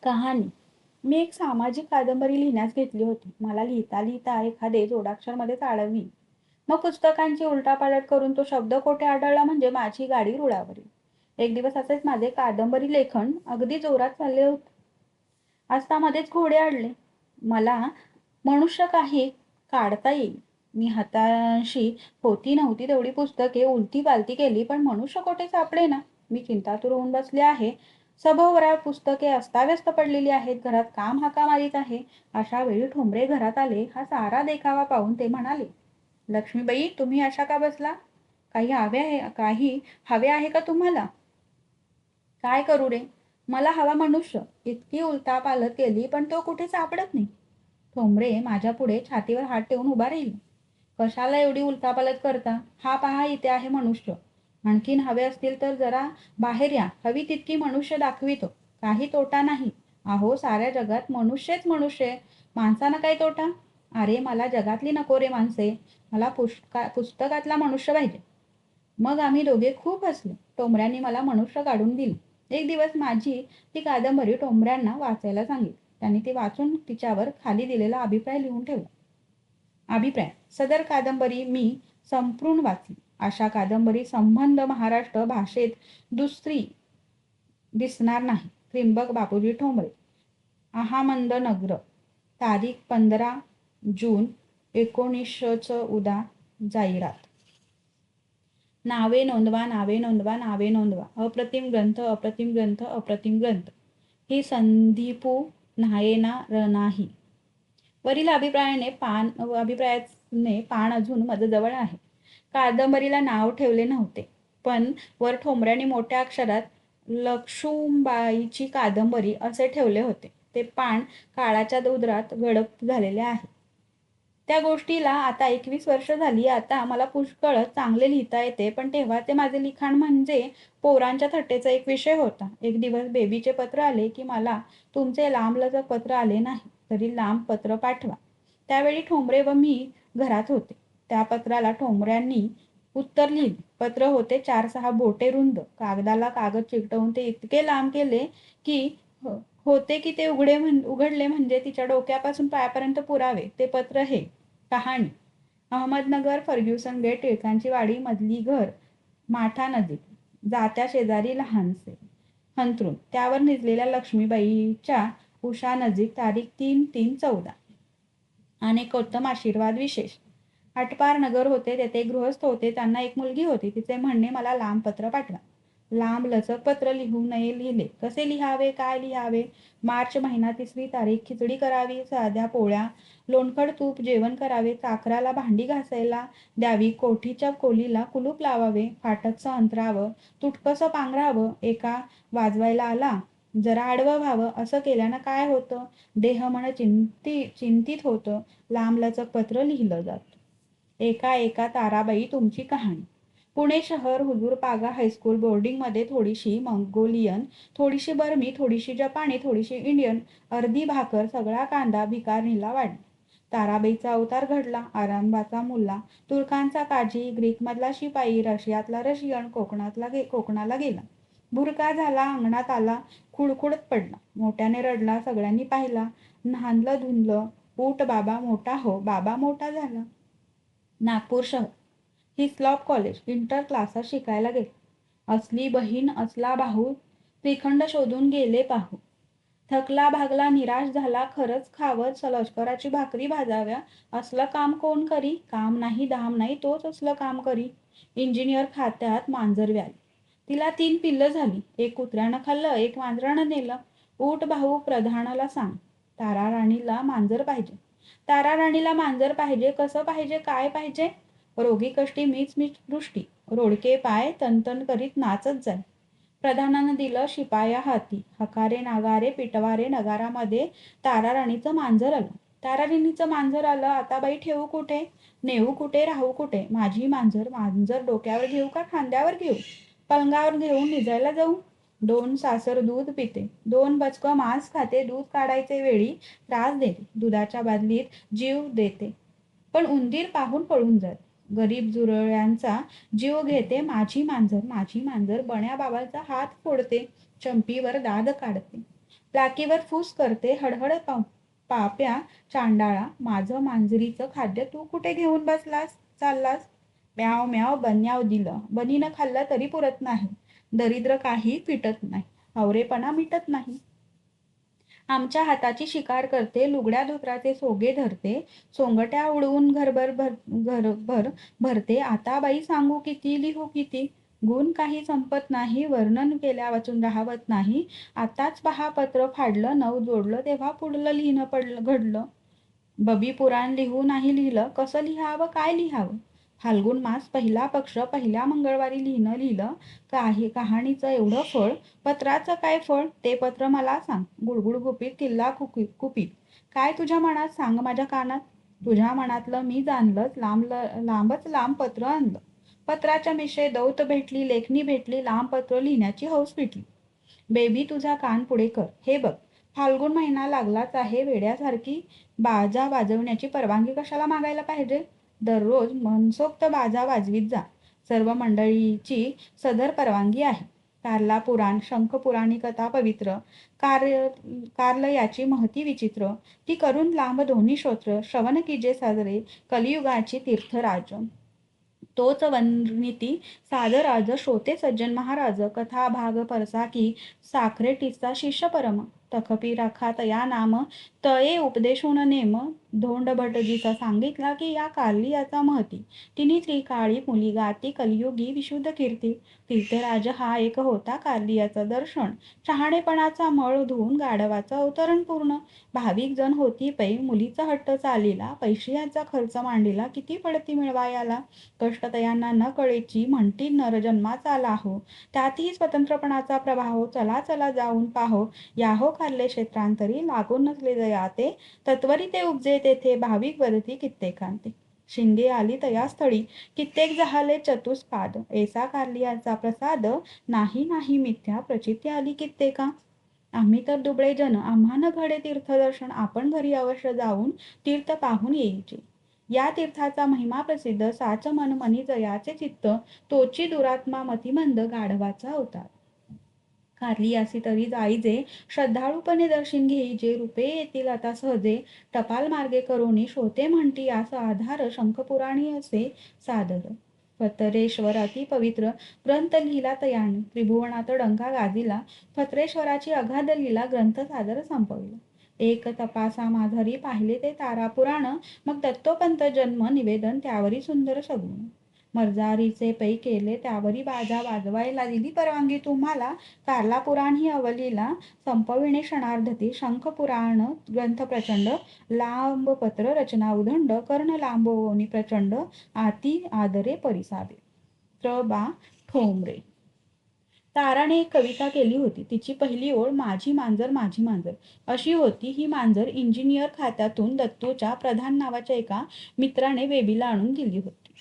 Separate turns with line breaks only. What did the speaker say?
कहाणी. मी एक सामाजिक कादंबरी लिहिण्यास घेतली होती. मला लिहिता लिहिता एखादे जोडाक्षरमध्येच अडवली. मग पुस्तकांची उलटापालट करून तो शब्द कोठे आढळला म्हणजे माझी गाडी रुळावरी. एक दिवस असेच माझे कादंबरी लेखन अगदी जोरात चालले होते. असता मध्येच घोडे अडले. मला मनुष्य काही काढता येईल. मी हाताशी होती नव्हती तेवढी पुस्तके उलती पालती केली, पण मनुष्य कोठे सापडे ना. मी चिंतातुर होऊन बसले आहे. सभोवरा पुस्तके अस्ताव्यस्त पडलेली आहेत. घरात काम हाका मारीत आहे. अशा वेळी ठोंबरे घरात आले. हा सारा देखावा पाहून ते म्हणाले, लक्ष्मीबाई, तुम्ही अशा का बसला? काही हवे आहे का तुम्हाला? काय करू रे? मला हवा मनुष्य. इतकी उलथापालथ केली, पण तो कुठे सापडत नाही. ठोंबरे माझ्या पुढे छातीवर हात ठेवून उभा राहील. कशाला एवढी उलथापालथ करता? हा पहा, इथे आहे मनुष्य. आणखीन हवे असतील तर जरा बाहेर या. हवी तितकी मनुष्य दाखवितो. काही तोटा नाही. अहो, साऱ्या जगात मनुष्यच मनुष्य. माणसानं काय तोटा? अरे, मला जगातली नको रे माणसे. मला पुस्तकातला मनुष्य पाहिजे. मग आम्ही दोघे खूप हसलो. टोमऱ्यांनी मला मनुष्य काढून दिले. एक दिवस माझी ती कादंबरी टोमऱ्यांना वाचायला सांगितली. त्यांनी ती वाचून तिच्यावर खाली दिलेला अभिप्राय लिहून ठेवला. अभिप्राय. सदर कादंबरी मी संपूर्ण वाचली. अशा कादंबरी संबंध महाराष्ट्र भाषेत दुसरी दिसणार नाही. त्रिंबक बापूजी ठोंबरे. अहामंद नगर. तारीख 15 जून 1900 उदा. जाहिरात. नावे नोंदवा, नावे नोंदवा, नावे नोंदवा. अप्रतिम ग्रंथ, अप्रतिम ग्रंथ, अप्रतिम ग्रंथ. ही संधीपू नायेना नाही. वरील अभिप्रायाने पान अजून माझ्याजवळ आहे. कादंबरीला नाव ठेवले नव्हते, पण वर ठोंबऱ्यांनी मोठ्या अक्षरात लक्ष्मीबाईची कादंबरी असे ठेवले होते. ते पान काळाच्या उदरात गडप झालेले आहे. त्या गोष्टीला आता 21 वर्ष झाली. आता मला पुष्कळ चांगले लिहिता येते, पण तेव्हा ते माझे लिखाण म्हणजे पोरांच्या थट्टेचा एक विषय होता. एक दिवस बेबीचे पत्र आले की मला तुमचे लांबलचक पत्र आले नाही, तरी लांब पत्र पाठवा. त्यावेळी ठोंबरे व मी घरात होते. त्या पत्राला ठोंबऱ्यांनी उत्तर लिहिले. पत्र होते 4-6 बोटे रुंद. कागदाला कागद चिकटवून ते इतके लांब केले की होते की ते उघडले म्हणजे तिच्या डोक्यापासून पायापर्यंत पुरावे. ते पत्र हे. कहाणी. अहमदनगर, फर्ग्युसन गेट, टिळकांची वाडी मधली घर, माठा नदी, जात्या शेजारी लहानसे हंतरुण, त्यावर निजलेल्या लक्ष्मीबाईच्या उशानजीक, तारीख 3-3-14. अनेकोत्तम आशीर्वाद विशेष. आटपार नगर होते, तेथे गृहस्थ होते. त्यांना एक मुलगी होती. तिचे म्हणणे, मला लांब पत्र पाठवा. लांब लचक पत्र लिहू नये. लिहिले. कसे लिहावे, काय लिहावे? मार्च महिना 3री तारीख. खिचडी करावी, साध्या पोळ्या, लोणकड तूप जेवण करावे, चाकराला भांडी घासायला द्यावी, कोठीच्या कोलीला कुलूप लावावे, फाटकचं अंतरावं, तुटकसं पांघरावं, एका वाजवायला आला जरा आडवं व्हावं. असं केल्यानं काय होतं? देह मन चिंतित होतं. लांबलचक पत्र लिहिलं जातं. एका ताराबाई तुमची कहाणी. पुणे शहर, हुजूर पागा हायस्कूल. बोर्डिंगमध्ये थोडीशी मंगोलियन, थोडीशी बर्मी, थोडीशी जपानी, थोडीशी इंडियन, अर्धी भाकर, सगळा कांदा भिकारणीला वाढला. ताराबाईचा अवतार घडला. आरंभाचा मुल्ला, तुर्कांचा काजी, ग्रीकमधला शिपाई, रशियातला रशियन, कोकणाला गेला. भुरका झाला, अंगणात आला, खुडखुडत पडला, मोठ्याने रडला, सगळ्यांनी पाहिला, न्हांदलं धुंदलं. उठ बाबा, मोठा हो. बाबा मोठा झाला. नागपूर शहर. Hislop college. इंटर क्लासात शिकायला गेले. असली बहीण असला भाऊ, त्रिखंड शोधून गेले पाहू. थकला भागला निराश झाला, खरंच खावत लष्कराची भाकरी भाजाव्या असलं काम कोण करी? काम नाही धाम नाही, तोच असलं काम करी. इंजिनियर खात्यात मांजर व्याली. तिला 3 पिल्लं झाली. एक कुत्र्यानं खाल्लं, एक मांजरानं नेलं. उठ भाऊ, प्रधानाला सांग. तारा राणीला मांजर पाहिजे. तारा राणीला मांजर पाहिजे. कसं पाहिजे, काय पाहिजे? रोगी कष्टी मीच दृष्टी, रोडके पाय तनतन करीत नाचत जाय. प्रधानानं दिलं शिपाया हाती. हकारे नागारे पिटवारे. नगारामध्ये ताराराणीचं मांजर आलं. ताराराणीचं मांजर आलं. आता बाई ठेवू कुठे? नेऊ कुठे? राहू कुठे? माझी मांजर. मांजर डोक्यावर घेऊ का खांद्यावर घेऊ? पलंगावर घेऊन निजायला जाऊ? 2 सासर दूध पिते, 2 बचकं मांस खाते. दूध काढायचे वेळी त्रास देते. दुधाच्या बादलीत जीव देते, पण उंदीर पाहून पळून जाते. गरीब जुरळ्यांचा जीव घेते. माझी मांजर. माझी मांजर. बण्या बाबाचा हात फोडते, चंपीवर दाद काढते. लाकीवर फूस करते हडहड पाप्या चांडाळा, माझं मांजरीचं खाद्य तू कुठे घेऊन चाललास? म्याव म्याव बन्याव दिलं, बनीनं खाल्लं तरी पुरत नाही. दरिद्र काही फिटत नाही, हवरेपणा मिटत नाही. आमच्या हाताची शिकार करते, लुगड्या धोत्राचे सोगे धरते, सोंगट्या उडवून घरभर भरते. आता बाई सांगू किती, लिहू किती? गुण काही संपत नाही, वर्णन केल्या वाचून राहावत नाही. आताच पहा पत्र फाडलं, नऊ जोडलं, तेव्हा पुढलं लिहिणं घडलं. बबी पुराण लिहू नाही लिहिलं, कसं लिहावं, काय लिहावं? फाल्गुन मास पहिला पक्ष पहिल्या मंगळवारी लिहिलं. कहाणीचं एवढं फळ, पत्राचं काय फळ? ते पत्र मला सांग. गुडगुड गुपित, किल्ला कुपीत. काय तुझ्या मनात सांग माझ्या कानात. तुझ्या मनातलं मी जाणलंच, लांबच लांब पत्र आणलं. पत्राच्या मिशे दौत भेटली, लेखणी भेटली, लांब पत्र लिहिण्याची हौस पिटली. बेबी तुझा कान पुढे कर, हे बघ. फाल्गुन महिना लागलाच आहे, वेड्यासारखी बाजा वाजवण्याची परवानगी कशाला मागायला पाहिजे? दररोज मनसोक्त बाजा वाजवीत जा. सर्व मंडळीची सदर परवानगी आहे. कारला पुराण, शंख पुराणी कथा पवित्र, कारलयाची महती विचित्र, ती करून लांब दोन्ही श्रोत्र, श्रवण कीजे साजरे, कलियुगाची तीर्थराज. तोच वर्णिती साधराज, श्रोते सज्जन महाराज, कथा भाग परसाकी, साखरेटीचा शिष्य परम, तखपी राखा तया नाम, तये उपदेशोन नेम, धोंड भटजीचा सांगितला की या कार्लियाचा महती, तिने त्रिकाळी मुली गाती, कलियुगी विशुद्ध कीर्ती. तीर्थराज हा एक होता, कार्लियाचा दर्शन, शहाणेपणाचा मळ धुवून गाढवाचा अवतरण पूर्ण. भाविक जण होती पै, मुलीचा हट्ट चालीला, पैशाचा खर्च मांडीला, किती पडती मिळवायाला. कष्टतयांना न कळेची म्हणती नर जन्माचा लाहो, त्यातही स्वतंत्रपणाचा प्रभाव, चला चला जाऊन पाहो. याहो कारले क्षेत्रांतरी, लागून नसले जयाते, तत्वरी ते उपजे तेथे, भाविक वदती कित्येकांते. शिंगे आली तया स्थळी, कित्येक जहाले चतुष्पाद, ऐसा कारलियाचा प्रसाद, नाही नाही मिथ्या प्रचिती आली कित्येका. आम्ही तर दुबळे जन, आम्हा न घडे तीर्थदर्शन, आपण घरी अवश्य जाऊन तीर्थ पाहून येईचे. या तीर्थाचा महिमा प्रसिद्ध, साच मन मनी जयाचे चित्त, तोची दुरात्मा मतिमंद, गाढवाचा अवतार. कारलियासी तरी जाईजे, श्रद्धाळूपणे दर्शन घेईजे, रूपे येतील आता सहजे, टपाल मार्गे करोनी, श्रोते म्हणती यास आधार, शंखपुराणी असे सादर. फत्तरेश्वर अति पवित्र ग्रंथ लिहिला तयाने, त्रिभुवनात डंका गाजिला, फत्तरेश्वराची अगाध लीला, ग्रंथ सादर संपविला. एक तपासा माधरी पाहिले ते तारापुराण, मग दत्तोपंत जन्म निवेदन, त्यावरी सुंदर सगुण. मर्जारीचे पै केले त्यावरी बाजा वाजवायला, दिली परवानगी तुम्हाला, कारला पुराण ही अवलीला, संपविणे क्षणार्धती, शंख पुराण ग्रंथ प्रचंड, लांब पत्र रचना उदंड, कर्ण लांबवोनी प्रचंड, आती आदरे परिसावे. बा ठोंबरे. ताराने एक कविता केली होती. तिची पहिली ओळ माझी मांजर माझी मांजर अशी होती. ही मांजर इंजिनियर खात्यातून दत्तूच्या प्रधान नावाच्या एका मित्राने बेबीला आणून दिली होती.